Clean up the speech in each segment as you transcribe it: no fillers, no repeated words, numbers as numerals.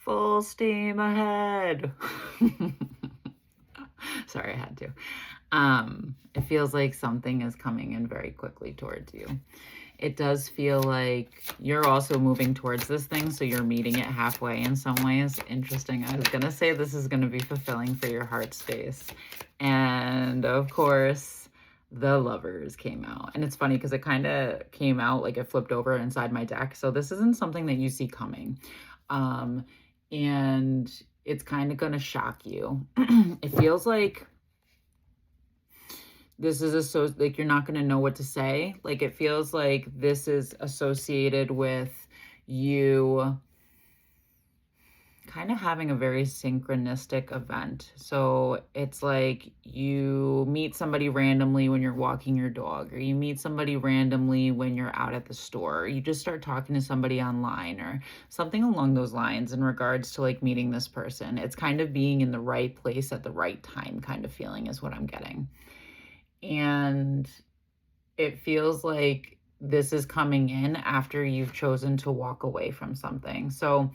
Full steam ahead. Sorry, I had to. It feels like something is coming in very quickly towards you. It does feel like you're also moving towards this thing, so you're meeting it halfway in some ways. Interesting. I was going to say this is going to be fulfilling for your heart space. And of course, the Lovers came out. And it's funny because it kind of came out like it flipped over inside my deck. So this isn't something that you see coming. And it's kind of going to shock you. It feels like this is like you're not going to know what to say. Like it feels like this is associated with you kind of having a very synchronistic event. So it's like you meet somebody randomly when you're walking your dog, or you meet somebody randomly when you're out at the store, or you just start talking to somebody online or something along those lines in regards to like meeting this person. It's kind of being in the right place at the right time kind of feeling is what I'm getting. And it feels like this is coming in after you've chosen to walk away from something. So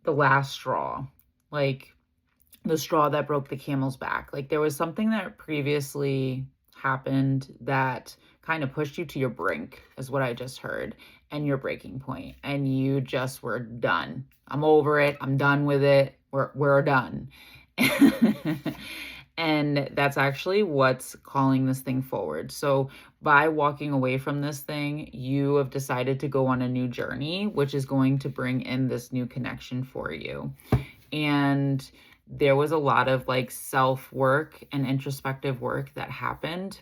the last straw, like the straw that broke the camel's back. Like there was something that previously happened that kind of pushed you to your brink, is what I just heard, and your breaking point, and you just were done. I'm over it. I'm done with it. We're done. And that's actually what's calling this thing forward. So by walking away from this thing, you have decided to go on a new journey, which is going to bring in this new connection for you. And there was a lot of like self-work and introspective work that happened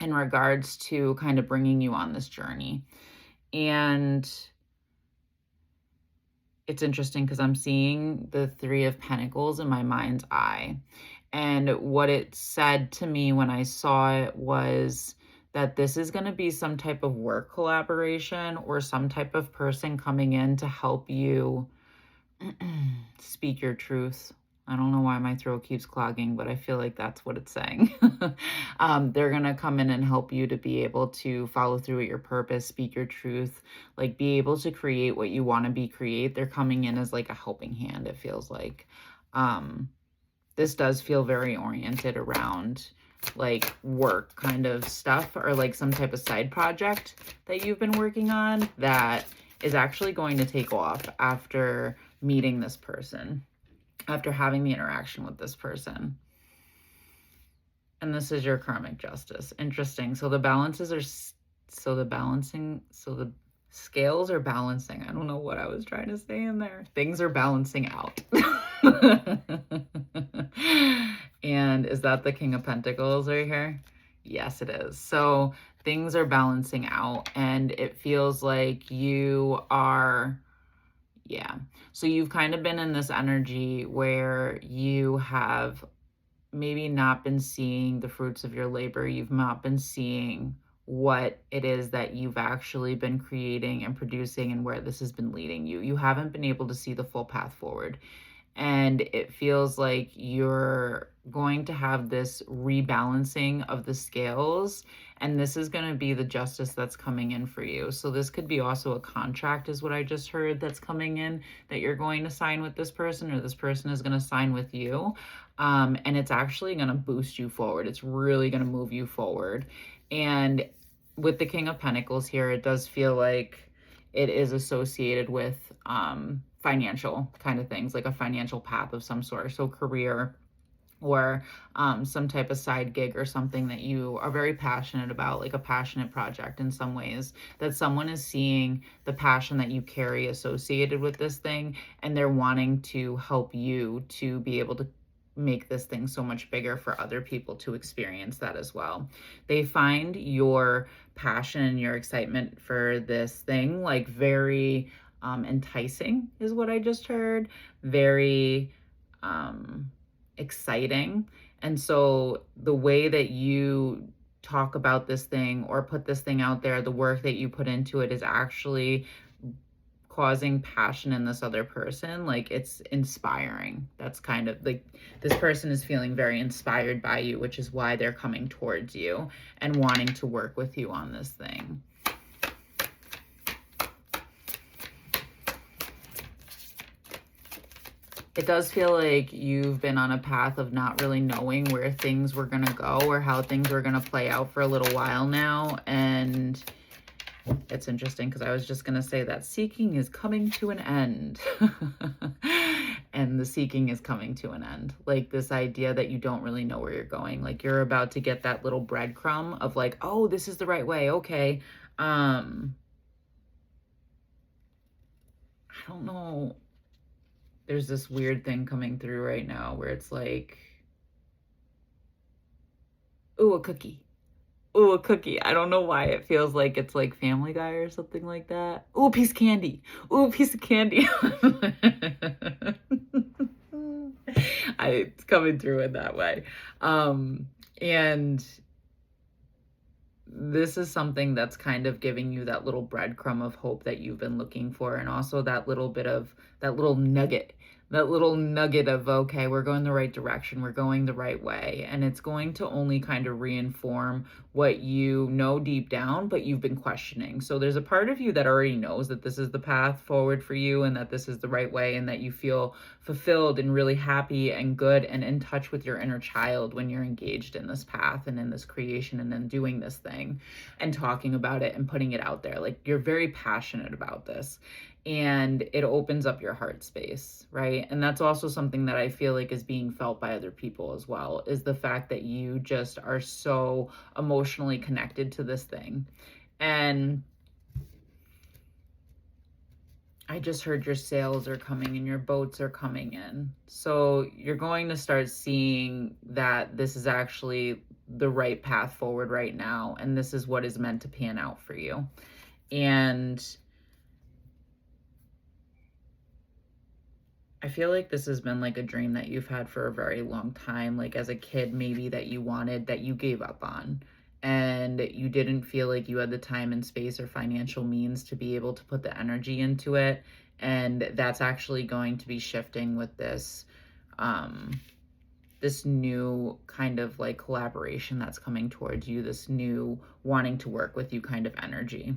in regards to kind of bringing you on this journey. And it's interesting because I'm seeing the Three of Pentacles in my mind's eye. And what it said to me when I saw it was that this is going to be some type of work collaboration or some type of person coming in to help you speak your truth. I don't know why my throat keeps clogging, but I feel like that's what it's saying. They're going to come in and help you to be able to follow through with your purpose, speak your truth, like be able to create what you want to create. They're coming in as like a helping hand, it feels like. This does feel very oriented around like work kind of stuff, or like some type of side project that you've been working on that is actually going to take off after meeting this person, after having the interaction with this person. And this is your karmic justice. Interesting. So the scales are balancing. I don't know what I was trying to say in there. Things are balancing out. And is that the King of Pentacles right here? Yes, it is. So things are balancing out, and it feels like you are, yeah. So you've kind of been in this energy where you have maybe not been seeing the fruits of your labor. You've not been seeing what it is that you've actually been creating and producing and where this has been leading you. You haven't been able to see the full path forward. And it feels like you're going to have this rebalancing of the scales, and this is going to be the justice that's coming in for you. So this could be also a contract, is what I just heard, that's coming in, that you're going to sign with this person, or this person is going to sign with you. And it's actually going to boost you forward. It's really going to move you forward. And with the King of Pentacles here, it does feel like it is associated with financial kind of things, like a financial path of some sort. So career, or some type of side gig or something that you are very passionate about, like a passionate project in some ways, that someone is seeing the passion that you carry associated with this thing, and they're wanting to help you to be able to make this thing so much bigger for other people to experience that as well. They find your passion and your excitement for this thing like very enticing, is what I just heard. Very exciting. And so the way that you talk about this thing or put this thing out there, the work that you put into it is actually causing passion in this other person. Like it's inspiring. That's kind of like, this person is feeling very inspired by you, which is why they're coming towards you and wanting to work with you on this thing. It does feel like you've been on a path of not really knowing where things were going to go or how things were going to play out for a little while now. And it's interesting because I was just going to say that seeking is coming to an end. And the seeking is coming to an end. Like this idea that you don't really know where you're going. Like you're about to get that little breadcrumb of like, oh, this is the right way. Okay. I don't know. There's this weird thing coming through right now where it's like, ooh, a cookie. Ooh, a cookie. I don't know why it feels like it's like Family Guy or something like that. Ooh, a piece of candy. Ooh, a piece of candy. It's coming through in that way. And this is something that's kind of giving you that little breadcrumb of hope that you've been looking for. And also that little bit of that little nugget of, okay, we're going the right direction. We're going the right way. And it's going to only kind of reinform what you know deep down, but you've been questioning. So there's a part of you that already knows that this is the path forward for you and that this is the right way and that you feel fulfilled and really happy and good and in touch with your inner child when you're engaged in this path and in this creation and in doing this thing and talking about it and putting it out there. Like you're very passionate about this. And it opens up your heart space, right? And that's also something that I feel like is being felt by other people as well, is the fact that you just are so emotionally connected to this thing. And I just heard your sails are coming and your boats are coming in. So you're going to start seeing that this is actually the right path forward right now. And this is what is meant to pan out for you. And I feel like this has been like a dream that you've had for a very long time, like as a kid, maybe that you wanted, that you gave up on. And you didn't feel like you had the time and space or financial means to be able to put the energy into it. And that's actually going to be shifting with this, this new kind of like collaboration that's coming towards you, this new wanting to work with you kind of energy.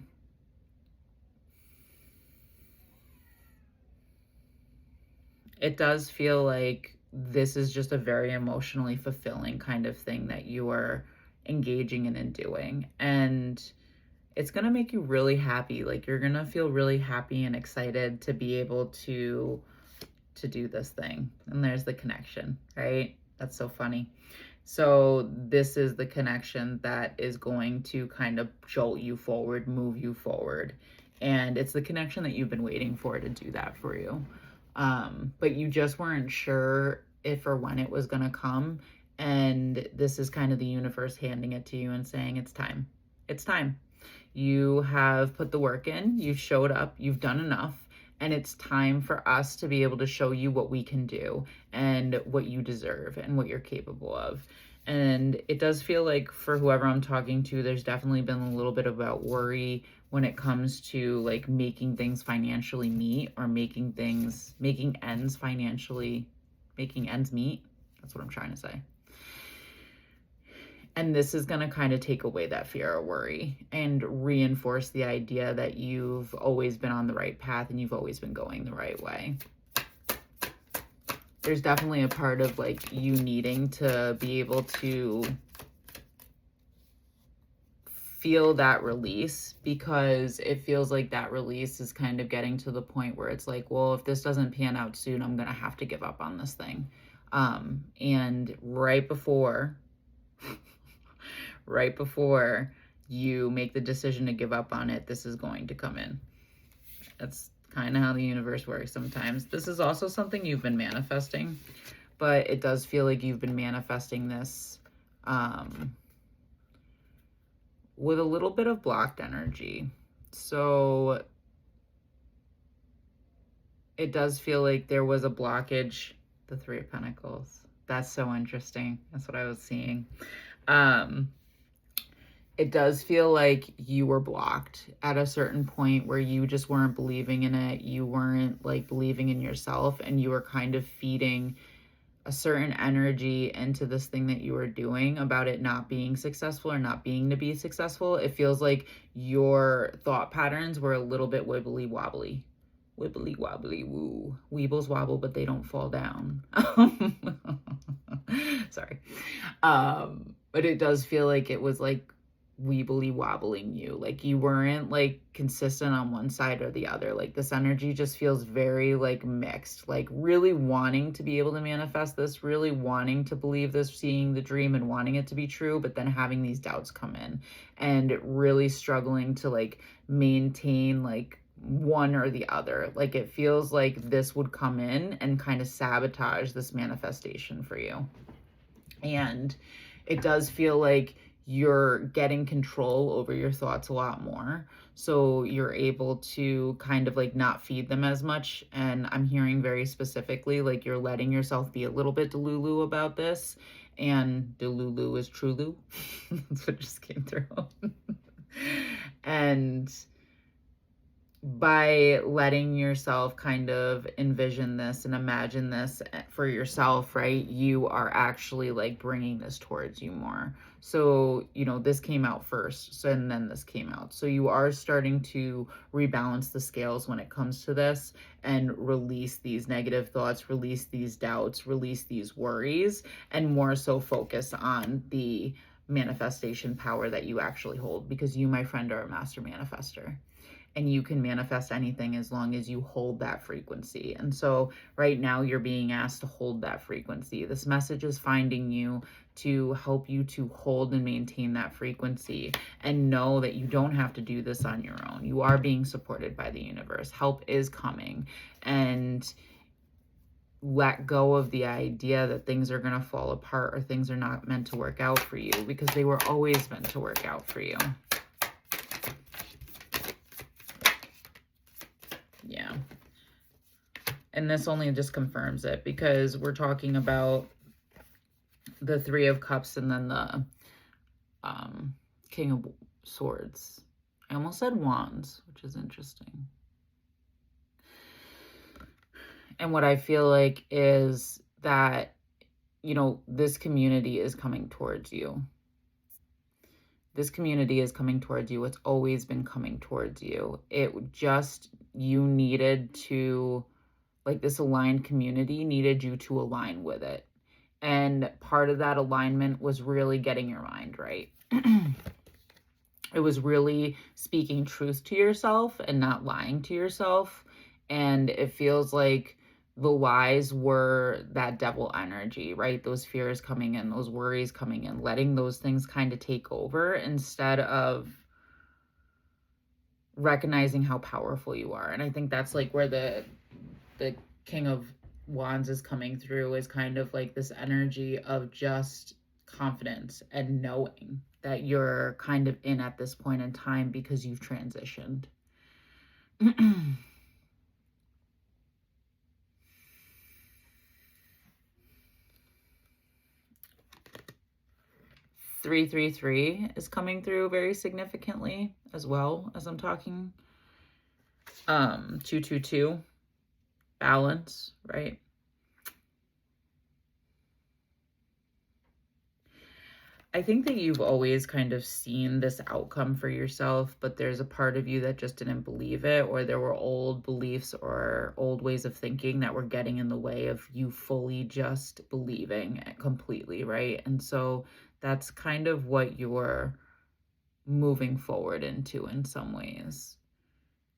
It does feel like this is just a very emotionally fulfilling kind of thing that you are engaging in and doing. And it's going to make you really happy. Like you're going to feel really happy and excited to be able to do this thing. And there's the connection, right? That's so funny. So this is the connection that is going to kind of jolt you forward, move you forward. And it's the connection that you've been waiting for to do that for you. But you just weren't sure if or when it was going to come. And this is kind of the universe handing it to you and saying, it's time. It's time. You have put the work in, you've showed up, you've done enough, and it's time for us to be able to show you what we can do and what you deserve and what you're capable of. And it does feel like for whoever I'm talking to, there's definitely been a little bit about worry when it comes to like making things financially meet or making ends meet. That's what I'm trying to say. And this is going to kind of take away that fear or worry and reinforce the idea that you've always been on the right path and you've always been going the right way. There's definitely a part of like you needing to be able to feel that release, because it feels like that release is kind of getting to the point where it's like, well, if this doesn't pan out soon, I'm going to have to give up on this thing. And right before you make the decision to give up on it, this is going to come in. That's kind of how the universe works sometimes. This is also something you've been manifesting, but it does feel like you've been manifesting this with a little bit of blocked energy. So it does feel like there was a blockage. The Three of Pentacles. That's so interesting. That's what I was seeing. It does feel like you were blocked at a certain point where you just weren't believing in it. You weren't like believing in yourself, and you were kind of feeding a certain energy into this thing that you were doing about it not being successful or not being to be successful. It feels like your thought patterns were a little bit wibbly wobbly. Wibbly wobbly woo. Weebles wobble, but they don't fall down. Sorry. But it does feel like it was like weebly wobbling you. Like you weren't like consistent on one side or the other. Like this energy just feels very like mixed. Like really wanting to be able to manifest this, really wanting to believe this, seeing the dream and wanting it to be true, but then having these doubts come in and really struggling to like maintain like one or the other. Like it feels like this would come in and kind of sabotage this manifestation for you. And it does feel like you're getting control over your thoughts a lot more. So you're able to kind of like not feed them as much. And I'm hearing very specifically, like you're letting yourself be a little bit delulu about this. And delulu is trulu. That's what just came through. And by letting yourself kind of envision this and imagine this for yourself, right, you are actually like bringing this towards you more. So, you know, this came out first, so and then this came out. So you are starting to rebalance the scales when it comes to this and release these negative thoughts, release these doubts, release these worries, and more so focus on the manifestation power that you actually hold, because you, my friend, are a master manifester. And you can manifest anything as long as you hold that frequency. And so right now you're being asked to hold that frequency. This message is finding you to help you to hold and maintain that frequency, and know that you don't have to do this on your own. You are being supported by the universe. Help is coming. And let go of the idea that things are going to fall apart or things are not meant to work out for you, because they were always meant to work out for you. Yeah. And this only just confirms it, because we're talking about the Three of Cups and then the King of Swords. I almost said Wands, which is interesting. And what I feel like is that, you know, this community is coming towards you. This community is coming towards you. It's always been coming towards you. It just, you needed to, like this aligned community needed you to align with it. And part of that alignment was really getting your mind right. It was really speaking truth to yourself and not lying to yourself. And it feels like the lies were that devil energy, right? Those fears coming in, those worries coming in, letting those things kind of take over instead of recognizing how powerful you are. And I think that's like where the King of Wands is coming through, is kind of like this energy of just confidence and knowing that you're kind of in at this point in time because you've transitioned. 333 is coming through very significantly as well as I'm talking. 222, balance, right? I think that you've always kind of seen this outcome for yourself, but there's a part of you that just didn't believe it, or there were old beliefs or old ways of thinking that were getting in the way of you fully just believing it completely, right? And so that's kind of what you're moving forward into in some ways.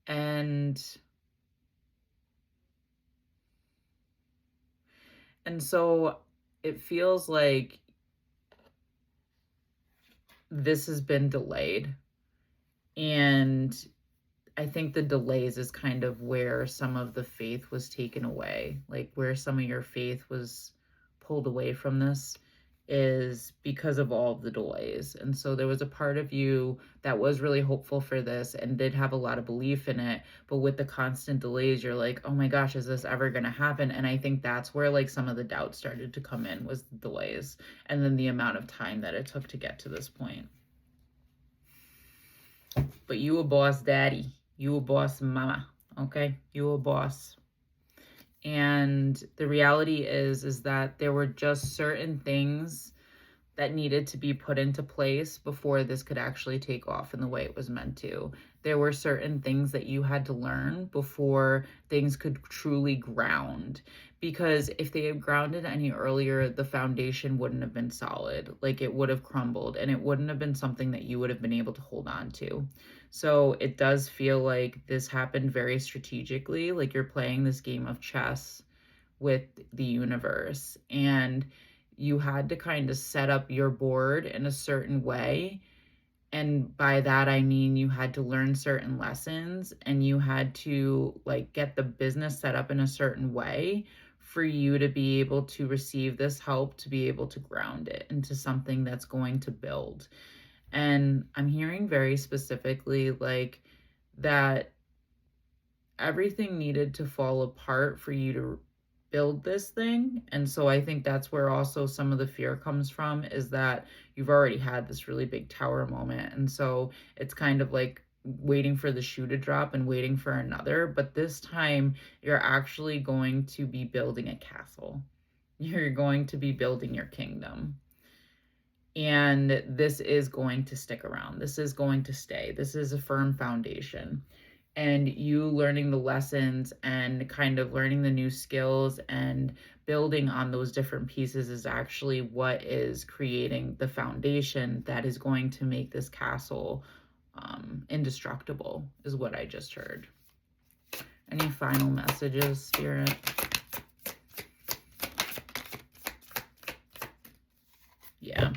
And so it feels like this has been delayed, and I think the delays is kind of where some of the faith was taken away, like where some of your faith was pulled away from this is because of all of the delays. And so there was a part of you that was really hopeful for this and did have a lot of belief in it, but with the constant delays, you're like, oh my gosh, is this ever going to happen? And I think that's where like some of the doubt started to come in, was the delays, and then the amount of time that it took to get to this point. But you a boss daddy, you a boss mama, okay? You a boss. And the reality is that there were just certain things that needed to be put into place before this could actually take off in the way it was meant to. There were certain things that you had to learn before things could truly ground. Because if they had grounded any earlier, the foundation wouldn't have been solid. Like, it would have crumbled, and it wouldn't have been something that you would have been able to hold on to. So it does feel like this happened very strategically, like you're playing this game of chess with the universe, and you had to kind of set up your board in a certain way. And by that, I mean you had to learn certain lessons, and you had to like get the business set up in a certain way for you to be able to receive this help, to be able to ground it into something that's going to build. And I'm hearing very specifically like that everything needed to fall apart for you to build this thing. And so I think that's where also some of the fear comes from, is that you've already had this really big tower moment. And so it's kind of like waiting for the shoe to drop and waiting for another. But this time you're actually going to be building a castle. You're going to be building your kingdom. And this is going to stick around. This is going to stay. This is a firm foundation. And you learning the lessons and kind of learning the new skills and building on those different pieces is actually what is creating the foundation that is going to make this castle indestructible, is what I just heard. Any final messages, Spirit? Yeah.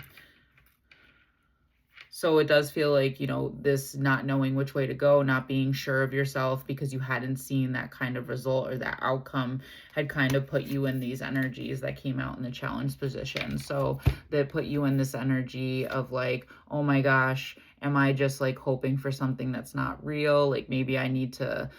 So it does feel like, you know, this not knowing which way to go, not being sure of yourself because you hadn't seen that kind of result or that outcome, had kind of put you in these energies that came out in the challenge position. So that put you in this energy of like, oh my gosh, am I just like hoping for something that's not real? Like maybe I need to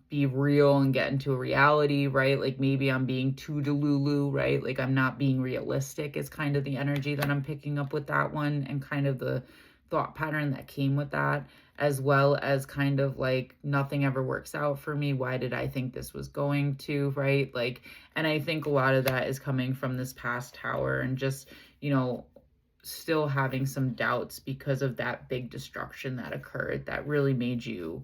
be real and get into a reality, right? Like maybe I'm being too delulu, right? Like I'm not being realistic is kind of the energy that I'm picking up with that one, and kind of the thought pattern that came with that, as well as kind of like nothing ever works out for me. Why did I think this was going to, right? Like, and I think a lot of that is coming from this past tower and just, you know, still having some doubts because of that big destruction that occurred that really made you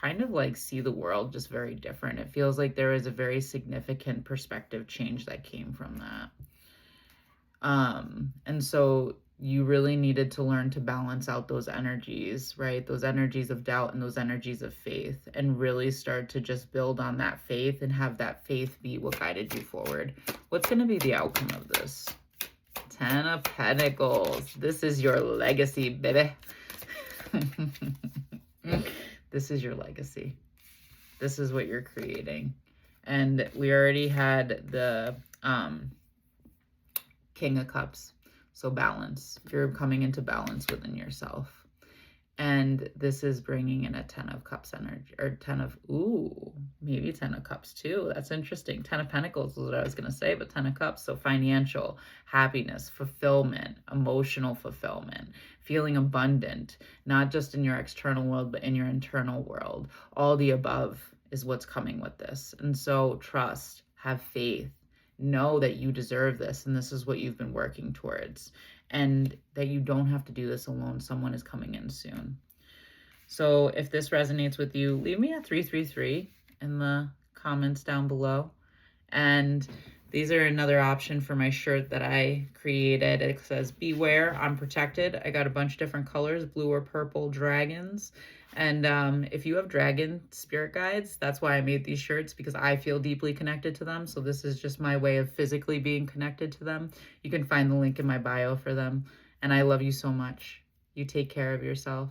kind of like see the world just very different. It feels like there is a very significant perspective change that came from that. And so you really needed to learn to balance out those energies, right? Those energies of doubt and those energies of faith, and really start to just build on that faith and have that faith be what guided you forward. What's going to be the outcome of this? 10 of Pentacles. This is your legacy, baby. This is your legacy. This is what you're creating. And we already had the King of Cups. So balance. You're coming into balance within yourself. And this is bringing in a 10 of Cups energy, or 10 of, ooh, maybe 10 of Cups too. That's interesting. 10 of Pentacles was what I was going to say, but 10 of Cups. So financial, happiness, fulfillment, emotional fulfillment, feeling abundant, not just in your external world, but in your internal world. All the above is what's coming with this. And so trust, have faith, know that you deserve this, and this is what you've been working towards, and that you don't have to do this alone. Someone is coming in soon. So if this resonates with you, leave me a 333 in the comments down below. And these are another option for my shirt that I created. It says, beware, I'm protected. I got a bunch of different colors, blue or purple dragons. And if you have dragon spirit guides, that's why I made these shirts, because I feel deeply connected to them. So this is just my way of physically being connected to them. You can find the link in my bio for them. And I love you so much. You take care of yourself.